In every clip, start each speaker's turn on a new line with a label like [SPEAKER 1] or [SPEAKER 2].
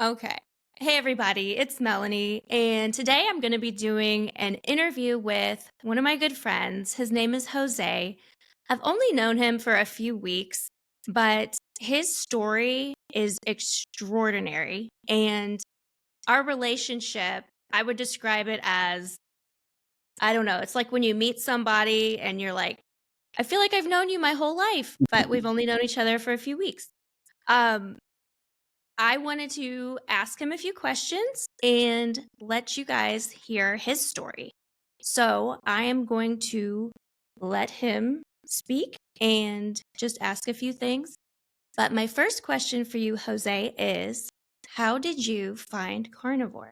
[SPEAKER 1] Okay. Hey, everybody, it's Melanie, and today I'm going to be doing an interview with one of my good friends. His name is Jose. I've only known him for a few weeks, but his story is extraordinary. And our relationship, I would describe it as I don't know, it's like when you meet somebody and you're like, I feel like I've known you my whole life, but we've only known each other for a few weeks. Um, I wanted to ask him a few questions and let you guys hear his story. So I am going to let him speak and just ask a few things. But my first question for you, Jose, is how did you find Carnivore?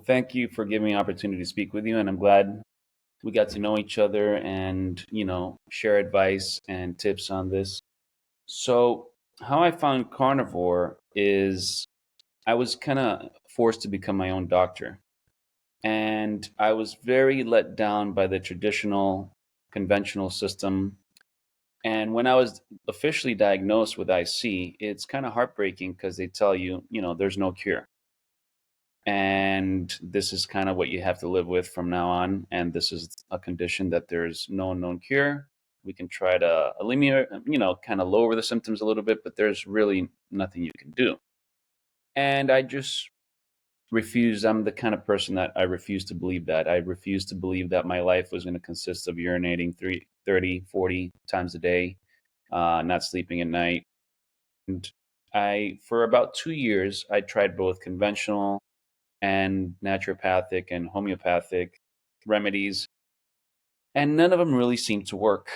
[SPEAKER 2] Thank you for giving me an opportunity to speak with you, and I'm glad we got to know each other and, share advice and tips on this. So, how I found Carnivore is I was kind of forced to become my own doctor, and I was very let down by the traditional conventional system. And when I was officially diagnosed with IC, it's kind of heartbreaking because they tell you, there's no cure. And this is kind of what you have to live with from now on. And this is a condition that there's no known cure. We can try to eliminate, kind of lower the symptoms a little bit, but there's really nothing you can do. And I just refused. I'm the kind of person that I refuse to believe that. I refuse to believe that my life was going to consist of urinating 30, 40 times a day, not sleeping at night. And for about 2 years, I tried both conventional and naturopathic and homeopathic remedies, and none of them really seemed to work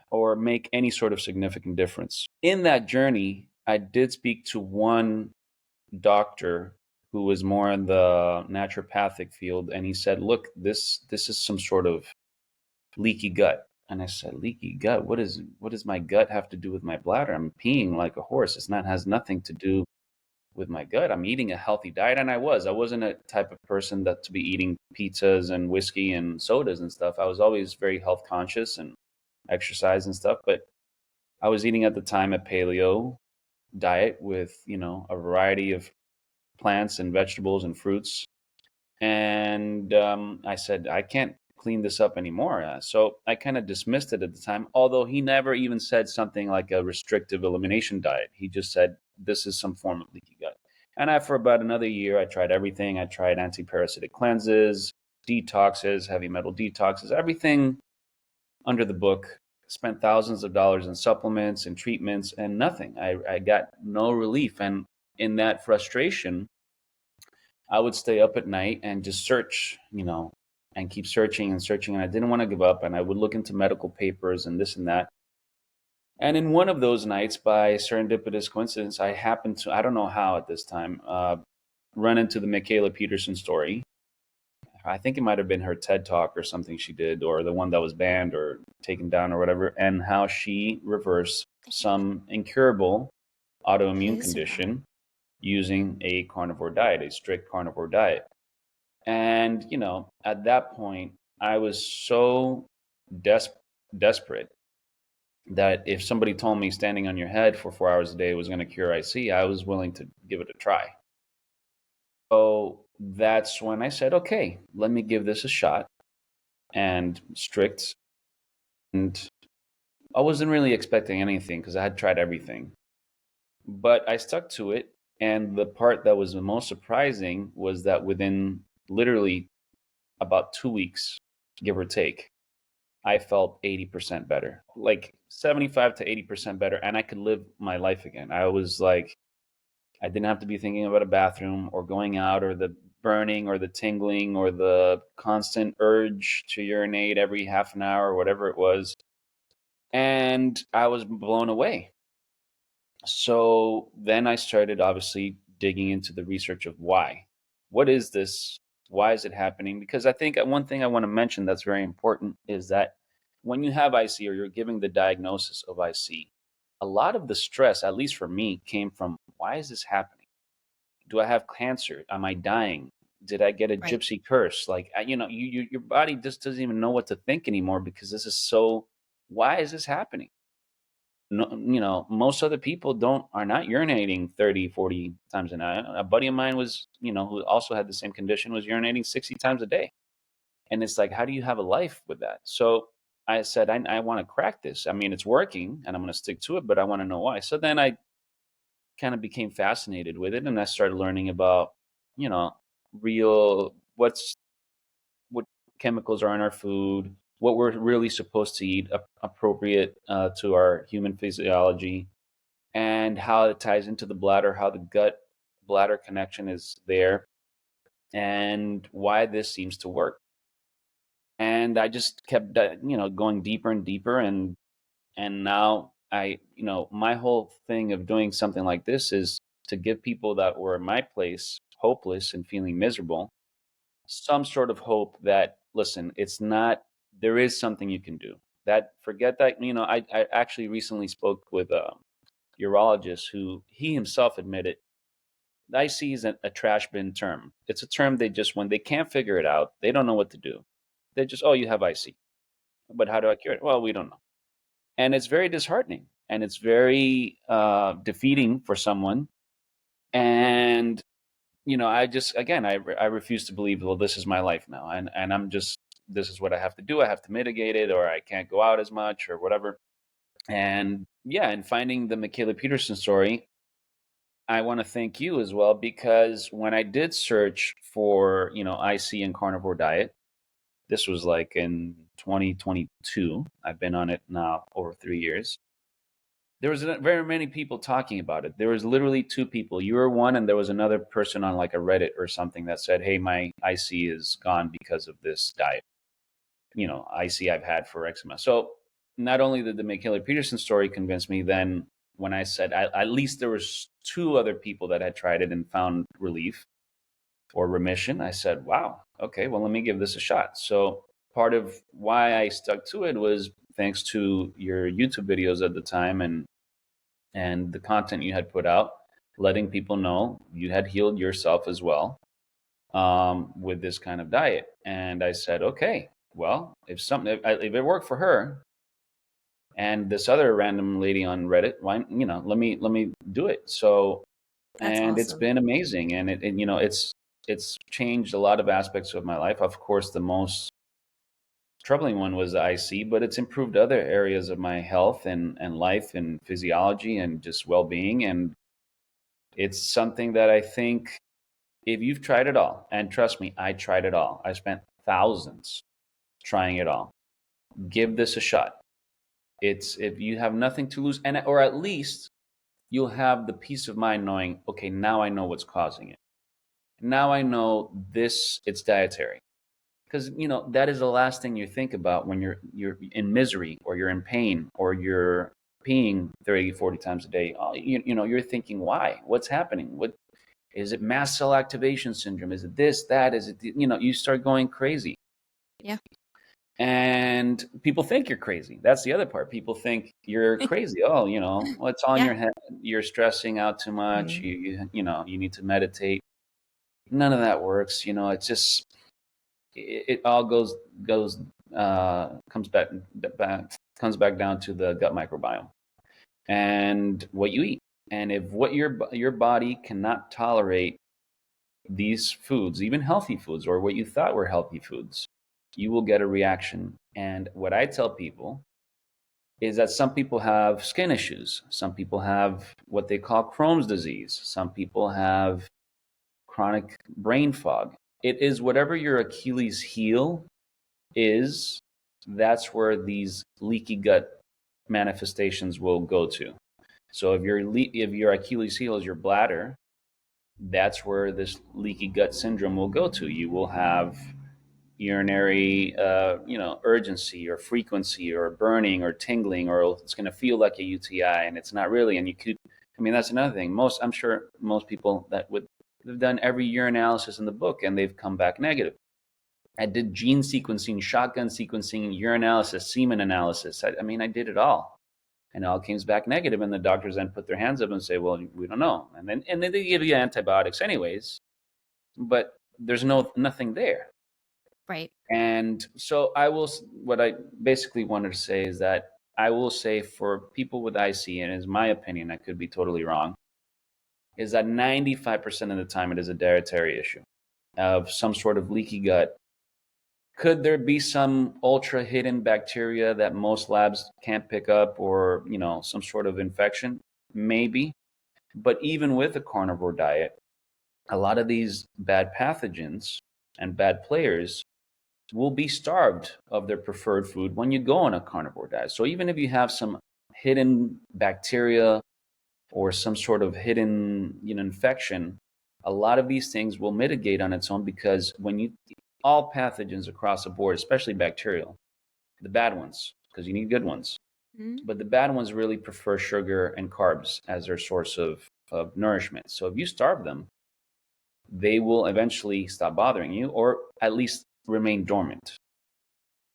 [SPEAKER 2] or make any sort of significant difference. In that journey, I did speak to one doctor who was more in the naturopathic field, and he said, "Look, this is some sort of leaky gut." And I said, "Leaky gut? What does my gut have to do with my bladder? I'm peeing like a horse. It's not has nothing to do with my gut. I'm eating a healthy diet." And I was. I wasn't a type of person that to be eating pizzas and whiskey and sodas and stuff. I was always very health conscious and exercise and stuff. But I was eating at the time a paleo diet with, a variety of plants and vegetables and fruits. And I said, I can't clean this up anymore. So I kind of dismissed it at the time, although he never even said something like a restrictive elimination diet. He just said, this is some form of leaky gut. And for about another year, I tried everything. I tried anti-parasitic cleanses, detoxes, heavy metal detoxes, everything under the book. Spent thousands of dollars in supplements and treatments and nothing. I got no relief. And in that frustration, I would stay up at night and just search, and keep searching and searching. And I didn't want to give up. And I would look into medical papers and this and that. And in one of those nights, by serendipitous coincidence, I happened to, I don't know how at this time, run into the Michaela Peterson story. I think it might have been her TED talk or something she did, or the one that was banned or taken down or whatever, and how she reversed some incurable autoimmune
[SPEAKER 1] His or her?
[SPEAKER 2] condition using a carnivore diet, a strict carnivore diet. And, at that point, I was so des- desperate that if somebody told me standing on your head for 4 hours a day was going to cure IC, I was willing to give it a try. So that's when I said, okay, let me give this a shot. And strict. And I wasn't really expecting anything because I had tried everything. But I stuck to it. And the part that was the most surprising was that within literally about 2 weeks, give or take, I felt 80% better, like 75 to 80% better. And I could live my life again. I was like, I didn't have to be thinking about a bathroom or going out or the burning or the tingling or the constant urge to urinate every half an hour or whatever it was. And I was blown away. So then I started obviously digging into the research of why. What is this? Why is it happening? Because I think one thing I want to mention that's very important is that when you have IC or you're giving the diagnosis of IC, a lot of the stress, at least for me, came from why is this happening? Do I have cancer? Am I dying? Did I get a
[SPEAKER 1] Right.
[SPEAKER 2] gypsy curse? Like, your body just doesn't even know what to think anymore because this is so, why is this happening? no, most other people are not urinating 30, 40 times a night. A buddy of mine was, who also had the same condition, was urinating 60 times a day. And it's like, how do you have a life with that? So I said, I want to crack this. I mean, it's working and I'm going to stick to it, but I want to know why. So then I kind of became fascinated with it and I started learning about, you know, real, what chemicals are in our food, what we're really supposed to eat, appropriate to our human physiology, and how it ties into the bladder, how the gut bladder connection is there, and why this seems to work. And I just kept, going deeper and deeper, and now my whole thing of doing something like this is to give people that were in my place, hopeless and feeling miserable, some sort of hope that, listen, it's not, there is something you can do. That, forget that, I actually recently spoke with a urologist who he himself admitted IC is a trash bin term. It's a term they just, when they can't figure it out, they don't know what to do. They just, oh, you have IC. But how do I cure it? Well, we don't know. And it's very disheartening and it's very defeating for someone. And I just, again, I refuse to believe, well, this is my life now, and I'm just, this is what I have to do. I have to mitigate it, or I can't go out as much, or whatever. And yeah, and finding the Michaela Peterson story, I want to thank you as well, because when I did search for IC and carnivore diet, this was like in 2022. I've been on it now over 3 years. There was very many people talking about it. There was literally two people. You were one, and there was another person on like a Reddit or something that said, "Hey, my IC is gone because of this diet. IC I've had for X amount." So not only did the Michaela Peterson story convince me, then when I said at least there was two other people that had tried it and found relief or remission, I said, "Wow, okay, well let me give this a shot." So part of why I stuck to it was thanks to your YouTube videos at the time, and the content you had put out, letting people know you had healed yourself as well, with this kind of diet. And I said, okay, well, if it worked for her and this other random lady on Reddit, why, let me do it. So,
[SPEAKER 1] That's
[SPEAKER 2] and it's
[SPEAKER 1] awesome.
[SPEAKER 2] been amazing, and it's changed a lot of aspects of my life. Of course, the most troubling one was the IC, but it's improved other areas of my health and life and physiology and just well-being. And it's something that I think, if you've tried it all, and trust me, I tried it all. I spent thousands trying it all. Give this a shot. It's, if you have nothing to lose, and or at least you'll have the peace of mind knowing, okay, now I know what's causing it. Now I know this, it's dietary. Because that is the last thing you think about when you're in misery, or you're in pain, or you're peeing 30, 40 times a day. You're thinking, why? What's happening? What is it? Mast cell activation syndrome? Is it this, that? Is it, you start going crazy.
[SPEAKER 1] Yeah.
[SPEAKER 2] And people think you're crazy. That's the other part. People think you're crazy. Oh, well, it's all in
[SPEAKER 1] Yeah.
[SPEAKER 2] your head. You're stressing out too much.
[SPEAKER 1] Mhm.
[SPEAKER 2] You need to meditate. None of that works. It's just, it all goes comes back down to the gut microbiome and what you eat. And if what your body cannot tolerate these foods, even healthy foods, or what you thought were healthy foods, you will get a reaction. And what I tell people is that some people have skin issues, some people have what they call Crohn's disease, some people have chronic brain fog. It is whatever your Achilles heel is, that's where these leaky gut manifestations will go to. So if your Achilles heel is your bladder, that's where this leaky gut syndrome will go to. You will have urinary, urgency or frequency or burning or tingling, or it's going to feel like a UTI, and it's not really. And you could, I mean, that's another thing. I'm sure most people that would have done every urinalysis in the book, and they've come back negative. I did gene sequencing, shotgun sequencing, urinalysis, semen analysis. I mean, I did it all, and it all comes back negative. And the doctors then put their hands up and say, "Well, we don't know." And then they give you antibiotics anyways, but there's nothing there.
[SPEAKER 1] Right.
[SPEAKER 2] And so I will. What I basically wanted to say is that I will say for people with IC, and it's my opinion, I could be totally wrong, is that 95% of the time it is a dietary issue of some sort of leaky gut. Could there be some ultra hidden bacteria that most labs can't pick up, or some sort of infection? Maybe. But even with a carnivore diet, a lot of these bad pathogens and bad players will be starved of their preferred food when you go on a carnivore diet. So even if you have some hidden bacteria or some sort of hidden infection, a lot of these things will mitigate on its own, because when you all pathogens across the board, especially bacterial, the bad ones, because you need good ones,
[SPEAKER 1] Mhm.
[SPEAKER 2] but the bad ones really prefer sugar and carbs as their source of nourishment. So if you starve them, they will eventually stop bothering you, or at least remain dormant.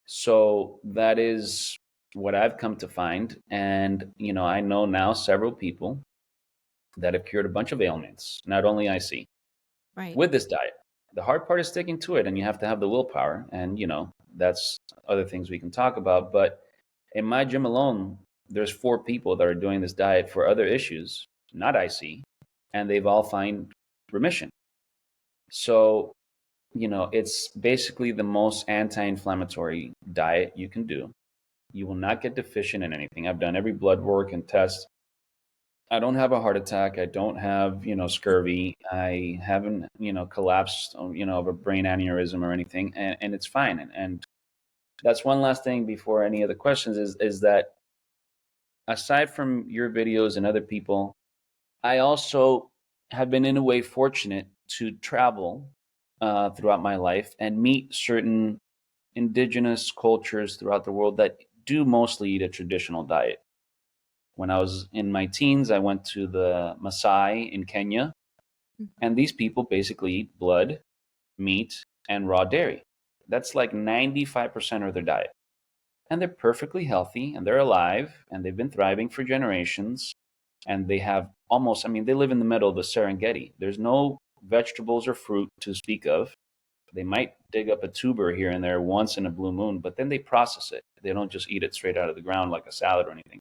[SPEAKER 2] So that is what I've come to find. And, I know now several people that have cured a bunch of ailments, not only IC,
[SPEAKER 1] Right.
[SPEAKER 2] with this diet. The hard part is sticking to it, and you have to have the willpower. And, that's other things we can talk about. But in my gym alone, there's 4 people that are doing this diet for other issues, not IC, and they've all find remission. So, it's basically the most anti-inflammatory diet you can do. You will not get deficient in anything. I've done every blood work and test. I don't have a heart attack. I don't have, scurvy. I haven't, collapsed, of a brain aneurysm or anything, and it's fine. And that's one last thing before any other questions is that aside from your videos and other people, I also have been in a way fortunate to travel throughout my life and meet certain indigenous cultures throughout the world that do mostly eat a traditional diet. When I was in my teens, I went to the Maasai in Kenya,
[SPEAKER 1] Mhm.
[SPEAKER 2] and these people basically eat blood, meat, and raw dairy. That's like 95% of their diet. And they're perfectly healthy, and they're alive, and they've been thriving for generations. And they have almost, I mean, they live in the middle of the Serengeti. There's no vegetables or fruit to speak of. They might dig up a tuber here and there once in a blue moon, but then they process it. They don't just eat it straight out of the ground like a salad or anything.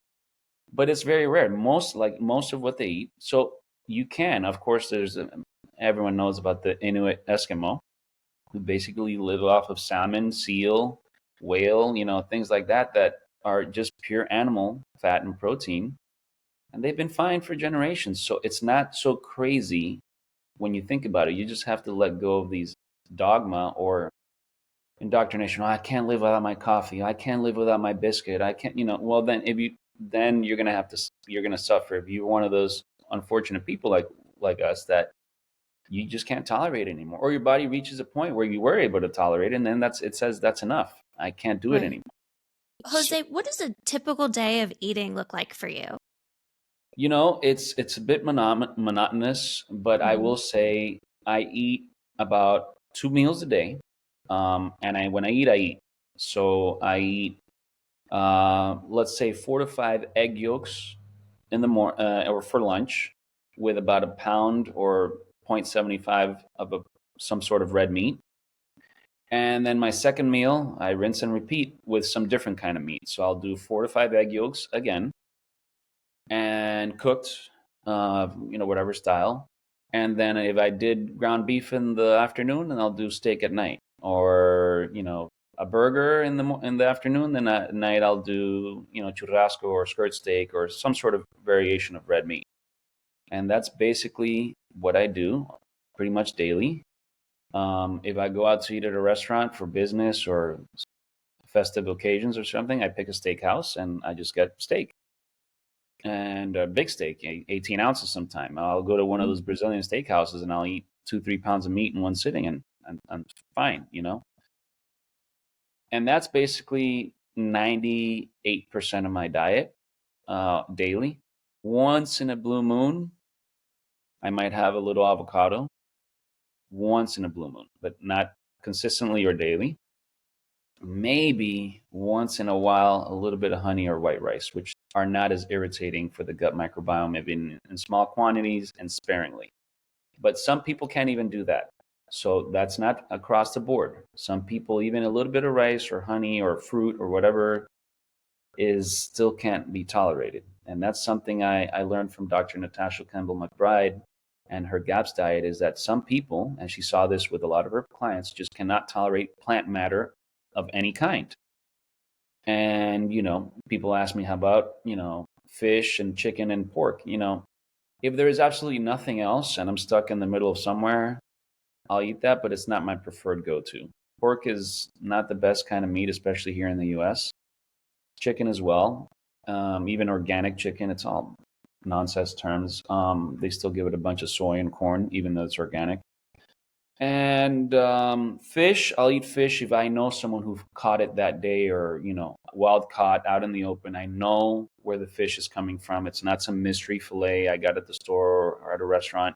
[SPEAKER 2] But it's very rare. Most of what they eat. So you can, of course, everyone knows about the Inuit Eskimo, who basically live off of salmon, seal, whale, things like that that are just pure animal fat and protein, and they've been fine for generations. So it's not so crazy when you think about it. You just have to let go of these dogma or indoctrination. Oh, I can't live without my coffee. I can't live without my biscuit. I can't, well, then if you, then you're gonna suffer if you're one of those unfortunate people like us that you just can't tolerate it anymore, or your body reaches a point where you were able to tolerate it, and then it says that's enough. I can't do it
[SPEAKER 1] Right.
[SPEAKER 2] anymore. So,
[SPEAKER 1] Jose, what does a typical day of eating look like for you?
[SPEAKER 2] it's a bit monotonous, but I
[SPEAKER 1] Mhm.
[SPEAKER 2] will say I eat about 2 meals a day. And when I eat, I eat. So I eat, let's say 4 to 5 egg yolks in the or for lunch, with about a pound or 0.75 of some sort of red meat. And then my second meal, I rinse and repeat with some different kind of meat. So I'll do 4 to 5 egg yolks again, and cooked, whatever style. And then if I did ground beef in the afternoon, then I'll do steak at night, or a burger in the afternoon. Then at night I'll do churrasco or skirt steak or some sort of variation of red meat. And that's basically what I do, pretty much daily. If I go out to eat at a restaurant for business or festive occasions or something, I pick a steakhouse and I just get steak, and a big steak, 18 ounces sometime. I'll go to one of
[SPEAKER 1] Mhm.
[SPEAKER 2] those Brazilian steakhouses and I'll eat 2, 3 pounds of meat in one sitting, and I'm fine. And that's basically 98% of my diet daily. Once in a blue moon, I might have a little avocado, once in a blue moon, but not consistently or daily. Maybe once in a while, a little bit of honey or white rice, which are not as irritating for the gut microbiome if in small quantities and sparingly. But some people can't even do that. So that's not across the board. Some people, even a little bit of rice or honey or fruit or whatever is still can't be tolerated. And that's something I learned from Dr. Natasha Campbell McBride and her GAPS diet, is that some people, and she saw this with a lot of her clients, just cannot tolerate plant matter of any kind. And, people ask me, how about, fish and chicken and pork? If there is absolutely nothing else and I'm stuck in the middle of somewhere, I'll eat that, but it's not my preferred go-to. Pork is not the best kind of meat, especially here in the US. Chicken as well, even organic chicken, it's all nonsense terms. They still give it a bunch of soy and corn, even though it's organic. And fish, I'll eat fish if I know someone who caught it that day, or wild caught out in the open. I know where the fish is coming from. It's not some mystery fillet I got at the store or at a restaurant.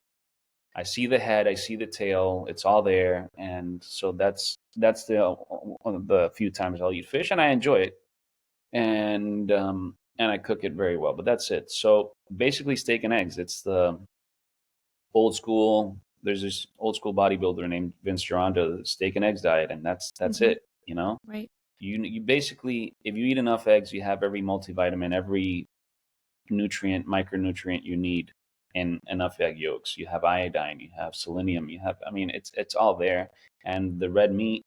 [SPEAKER 2] I see the head, I see the tail, it's all there, and so that's the few times I'll eat fish, and I enjoy it, and I cook it very well. But that's it. So basically, steak and eggs. It's the old school. There's this old school bodybuilder named Vince Gironda, the steak and eggs diet, and that's
[SPEAKER 1] Hmm.
[SPEAKER 2] it.
[SPEAKER 1] Right.
[SPEAKER 2] You basically, if you eat enough eggs, you have every multivitamin, every nutrient, micronutrient you need in enough egg yolks. You have iodine, you have selenium, you have. I mean, it's all there, and the red meat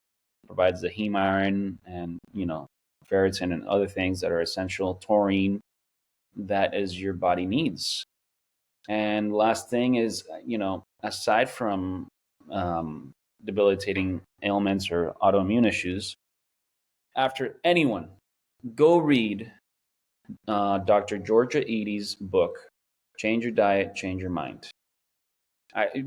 [SPEAKER 2] provides the heme iron and ferritin and other things that are essential, taurine, that is your body needs. And last thing is, aside from debilitating ailments or autoimmune issues, after anyone, go read Dr. Georgia Eadie's book, Change Your Diet, Change Your Mind.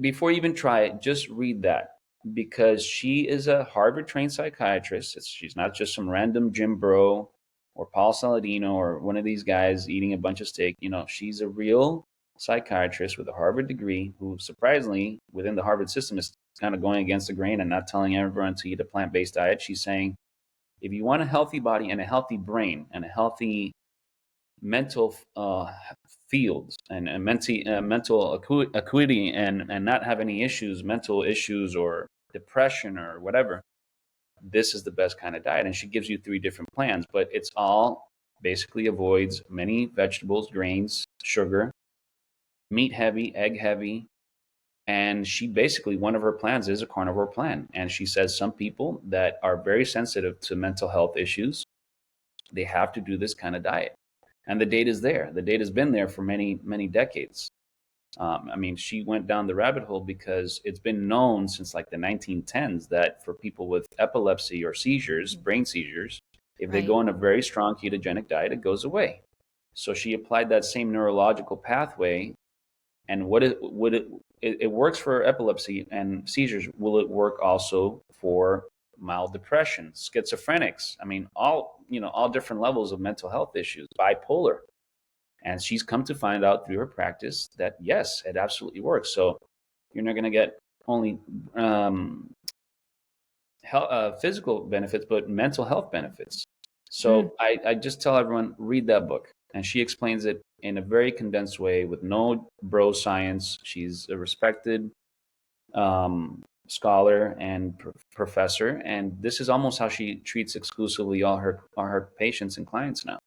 [SPEAKER 2] Before you even try it, just read that, because she is a Harvard trained psychiatrist. She's not just some random gym bro or Paul Saladino or one of these guys eating a bunch of steak. She's a real psychiatrist with a Harvard degree who, surprisingly, within the Harvard system, is kind of going against the grain and not telling everyone to eat a plant based diet. She's saying, if you want a healthy body and a healthy brain and a healthy mental fields and mental acuity, and not have any issues, mental issues or depression or whatever, this is the best kind of diet. And she gives you 3 different plans, but it's all basically avoids many vegetables, grains, sugar, meat heavy, egg heavy. And she basically, one of her plans is a carnivore plan. And she says some people that are very sensitive to mental health issues, they have to do this kind of diet. And the data is there. The data has been there for many, many decades. I mean, she went down the rabbit hole because it's been known since like the 1910s that for people with epilepsy or seizures, brain seizures, if they
[SPEAKER 1] Right.
[SPEAKER 2] go on a very strong ketogenic diet, it goes away. So she applied that same neurological pathway, and it works for epilepsy and seizures. Will it work also for mild depression, schizophrenics? I mean, all different levels of mental health issues, bipolar. And she's come to find out through her practice that yes, it absolutely works. So you're not going to get only physical benefits, but mental health benefits.
[SPEAKER 1] Mm.
[SPEAKER 2] So I just tell everyone, read that book. And she explains it in a very condensed way with no bro science. She's a respected scholar and professor. And this is almost how she treats exclusively all her patients and clients now.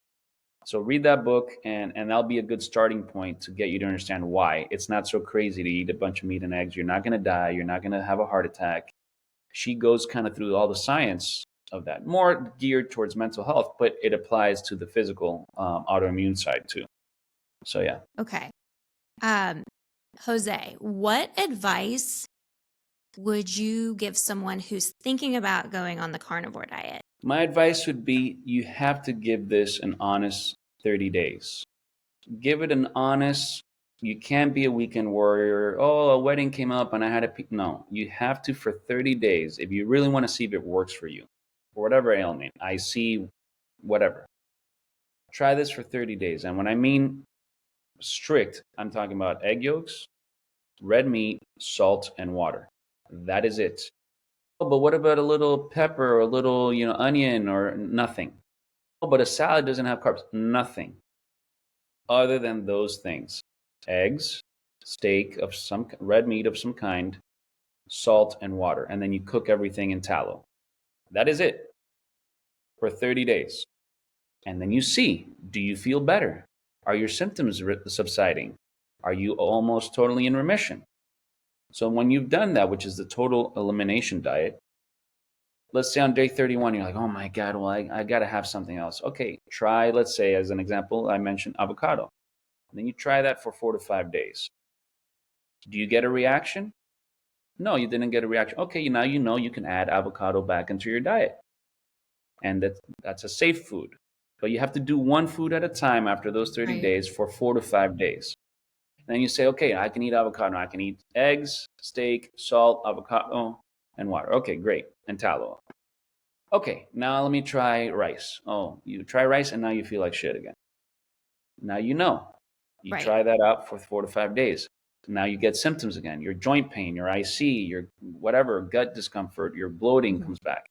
[SPEAKER 2] So read that book, and that'll be a good starting point to get you to understand why it's not so crazy to eat a bunch of meat and eggs. You're not going to die. You're not going to have a heart attack. She goes kind of through all the science of that, more geared towards mental health, but it applies to the physical autoimmune side too. So yeah,
[SPEAKER 1] Okay. Um, Jose, what advice would you give someone who's thinking about going on the carnivore diet?
[SPEAKER 2] my advice would be you have to give this an honest 30 days. Give it an honest. You can't be a weekend warrior. Oh, a wedding came up and I had a no. You have to, for 30 days, if you really want to see if it works for you, for whatever ailment. I see whatever. Try this for 30 days. And when I mean strict, I'm talking about egg yolks, red meat, salt, and water. That is it. Oh, but what about a little pepper or a little, onion or nothing? Oh, but a salad doesn't have carbs. Nothing other than those things: eggs, steak of some red meat of some kind, salt, and water. And then you cook everything in tallow. That is it for 30 days. And then you see, do you feel better? Are your symptoms subsiding? Are you almost totally in remission? So when you've done that, which is the total elimination diet, let's say on day 31, you're like, oh my God, well, I got to have something else. Okay, try, let's say, as an example, I mentioned avocado. And then you try that for 4 to 5 days. Do you get a reaction? No, you didn't get a reaction. Okay, now you know you can add avocado back into your diet. And that's a safe food. But you have to do one food at a time after those 30
[SPEAKER 1] Right.
[SPEAKER 2] days for 4 to 5 days. And then you say, okay, I can eat avocado. I can eat eggs, steak, salt, avocado, and water. Okay, great. And tallow. Okay, now let me try rice. Oh, you try rice and now you feel like shit again. Now you know. You
[SPEAKER 1] Right.
[SPEAKER 2] try that out for 4 to 5 days. Now you get symptoms again. Your joint pain, your IC, your whatever, gut discomfort, your bloating
[SPEAKER 1] Mhm.
[SPEAKER 2] comes back.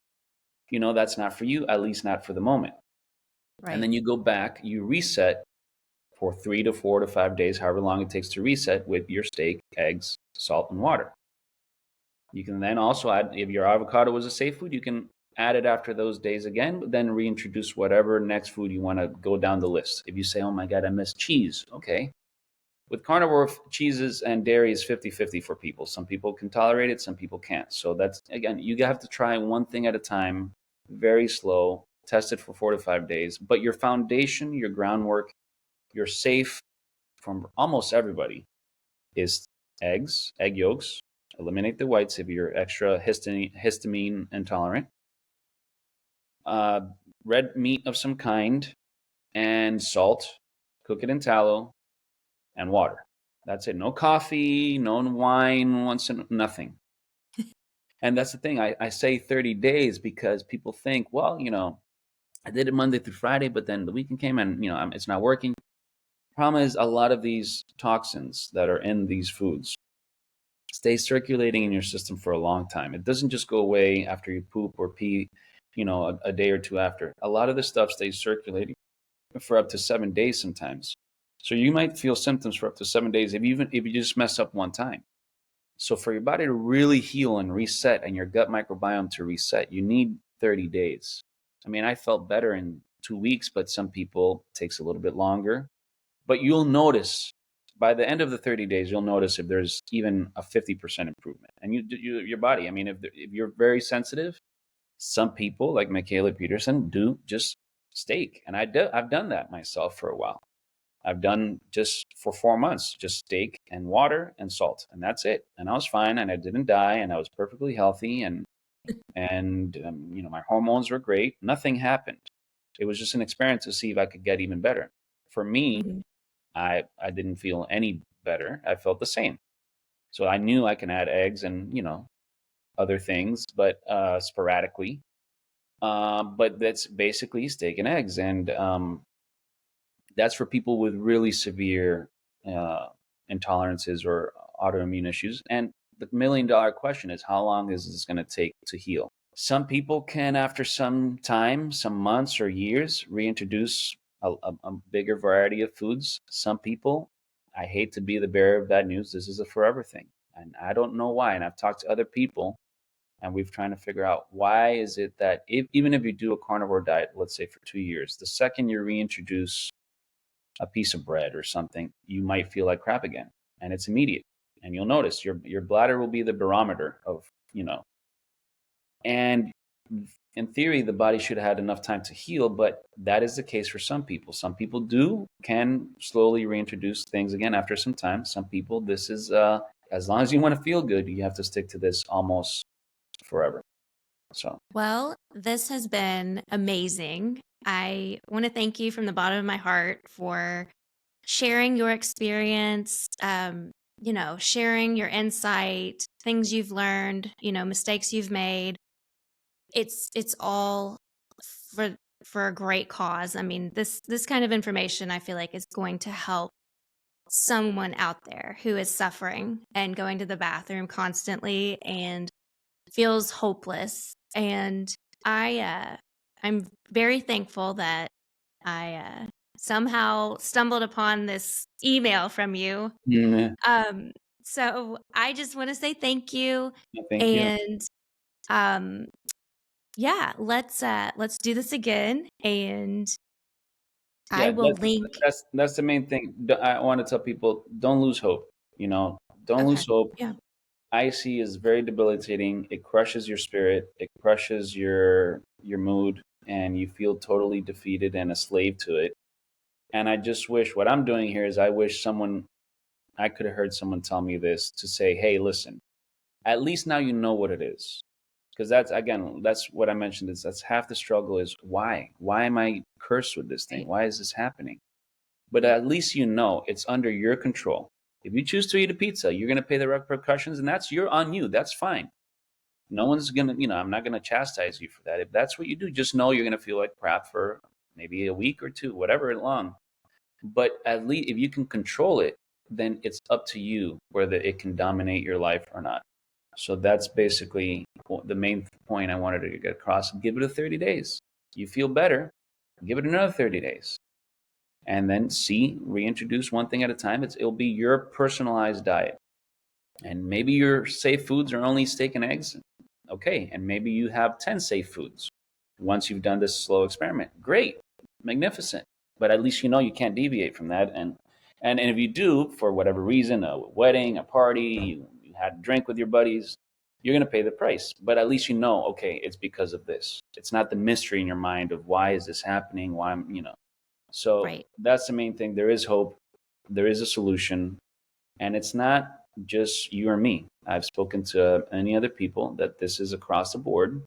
[SPEAKER 2] You know that's not for you, at least not for the moment. And
[SPEAKER 1] Right.
[SPEAKER 2] then you go back, you reset for 3 to 4 to 5 days, however long it takes to reset with your steak, eggs, salt, and water. You can then also add, if your avocado was a safe food, you can add it after those days again, but then reintroduce whatever next food you want to go down the list. If you say, oh my God, I miss cheese, okay. With carnivore, cheeses and dairy is 50-50 for people. Some people can tolerate it, some people can't. So that's, again, you have to try one thing at a time, very slow, test it for 4 to 5 days. But your foundation, your groundwork, you're safe from almost everybody is eggs, egg yolks. Eliminate the whites if you're extra histamine intolerant. Uh, Red meat of some kind and salt. Cook it in tallow and water. That's it. No coffee, no wine, once in nothing. And that's the thing. I say 30 days because people think, well, I did it Monday through Friday, but then the weekend came and it's not working. Problem is, a lot of these toxins that are in these foods stay circulating in your system for a long time. It doesn't just go away after you poop or pee, a day or two after. A lot of this stuff stays circulating for up to 7 days sometimes. So you might feel symptoms for up to 7 days if you just mess up one time. So for your body to really heal and reset and your gut microbiome to reset, you need 30 days. I mean, I felt better in 2 weeks, but some people it takes a little bit longer. But you'll notice by the end of the 30 days, you'll notice if there's even a 50% improvement. And your body, I mean, if you're very sensitive, some people like Michaela Peterson do just steak. And I've done that myself for a while. I've done just for 4 months, just steak and water and salt, and that's it. And I was fine, and I didn't die, and I was perfectly healthy, and my hormones were great. Nothing happened. It was just an experiment to see if I could get even better. For me,
[SPEAKER 1] Mhm.
[SPEAKER 2] I didn't feel any better. I felt the same. So I knew I can add eggs and other things, but sporadically. But that's basically steak and eggs, and that's for people with really severe uh, intolerances or autoimmune issues. And the $1 million question is, how long is this going to take to heal? Some people can, after some time, some months or years, reintroduce a bigger variety of foods. Some people, I hate to be the bearer of bad news, this is a forever thing. And I don't know why. And I've talked to other people and we've trying to figure out why is it that even if you do a carnivore diet, let's say for 2 years, the second you reintroduce a piece of bread or something, you might feel like crap again. And it's immediate. And you'll notice your bladder will be the barometer of. And in theory, the body should have had enough time to heal, but that is the case for some people. Some people can slowly reintroduce things again after some time. Some people, this is as long as you want to feel good, you have to stick to this almost forever. So
[SPEAKER 1] Well, this has been amazing. I want to thank you from the bottom of my heart for sharing your experience, sharing your insight, things you've learned, mistakes you've made. It's all for for a great cause. I mean, this kind of information I feel like is going to help someone out there who is suffering and going to the bathroom constantly and feels hopeless. And I'm very thankful that I somehow stumbled upon this email from you.
[SPEAKER 2] mm,
[SPEAKER 1] Um, so I just want to say thank you,
[SPEAKER 2] thank you.
[SPEAKER 1] and um, yeah, let's do this again, and I
[SPEAKER 2] Yeah,
[SPEAKER 1] will link.
[SPEAKER 2] that's the main thing. I want to tell people, don't lose hope. You know, don't
[SPEAKER 1] Okay.
[SPEAKER 2] lose hope.
[SPEAKER 1] Yeah.
[SPEAKER 2] IC is very debilitating. It crushes your spirit. It crushes your mood, and you feel totally defeated and a slave to it. And I just wish what I'm doing here is I wish someone I could have heard someone tell me this to say, hey, listen, at least now you know what it is. Because that's again, that's what I mentioned is that's half the struggle is why? Why am I cursed with this thing?
[SPEAKER 1] Right.
[SPEAKER 2] Why is this happening? But
[SPEAKER 1] Right.
[SPEAKER 2] at least you know it's under your control. If you choose to eat a pizza, you're going to pay the repercussions, and that's you're on you. That's fine. No one's gonna, I'm not gonna chastise you for that. If that's what you do, just know you're gonna feel like crap for maybe a week or two, whatever long. But at least if you can control it, then it's up to you whether it can dominate your life or not. So that's basically the main point I wanted to get across. Give it a 30 days. You feel better, give it another 30 days. And then see, reintroduce one thing at a time. It'll be your personalized diet. And maybe your safe foods are only steak and eggs. Okay. And maybe you have 10 safe foods once you've done this slow experiment. Great. Magnificent. But at least you know you can't deviate from that. And if you do, for whatever reason, a wedding, a party, you had a drink with your buddies, you're going to pay the price. But at least you know, okay, it's because of this. It's not the mystery in your mind of why is this happening? Why I'm. So
[SPEAKER 1] Right.
[SPEAKER 2] that's the main thing. There is hope. There is a solution. And it's not just you or me. I've spoken to many other people that this is across the board.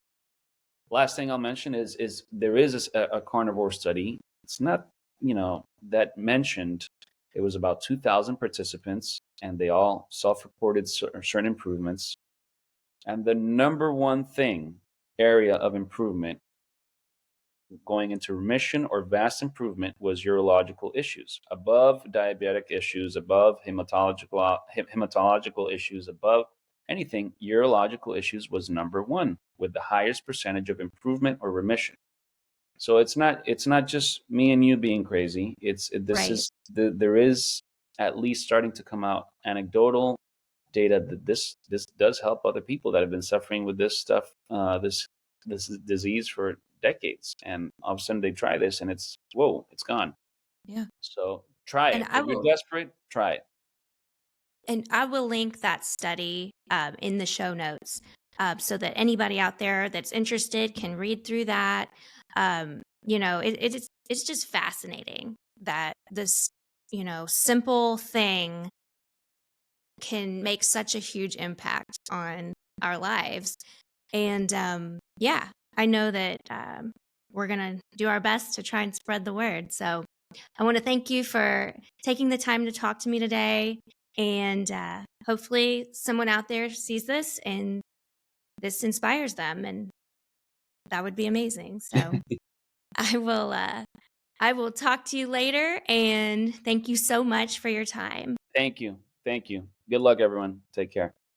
[SPEAKER 2] Last thing I'll mention is there is a carnivore study. It's not, that mentioned it was about 2,000 participants and they all self-reported certain improvements. And the number one thing area of improvement going into remission or vast improvement was urological issues, above diabetic issues, above hematological issues, above anything. Urological issues was number one with the highest percentage of improvement or remission. So it's not just me and you being crazy.
[SPEAKER 1] Right.
[SPEAKER 2] There is at least starting to come out anecdotal data that this does help other people that have been suffering with this stuff, this disease for decades, and all of a sudden they try this and it's whoa, it's gone.
[SPEAKER 1] Yeah.
[SPEAKER 2] So try
[SPEAKER 1] And
[SPEAKER 2] it.
[SPEAKER 1] I
[SPEAKER 2] If you're
[SPEAKER 1] will
[SPEAKER 2] desperate, try it.
[SPEAKER 1] and I will link that study in the show notes so that anybody out there that's interested can read through that. It's just fascinating that this simple thing can make such a huge impact on our lives. And yeah, I know that we're going to do our best to try and spread the word. So I want to thank you for taking the time to talk to me today. And hopefully, someone out there sees this and this inspires them. And that would be amazing. So I will. I will talk to you later. And thank you so much for your time.
[SPEAKER 2] Thank you. Thank you. Good luck, everyone. Take care.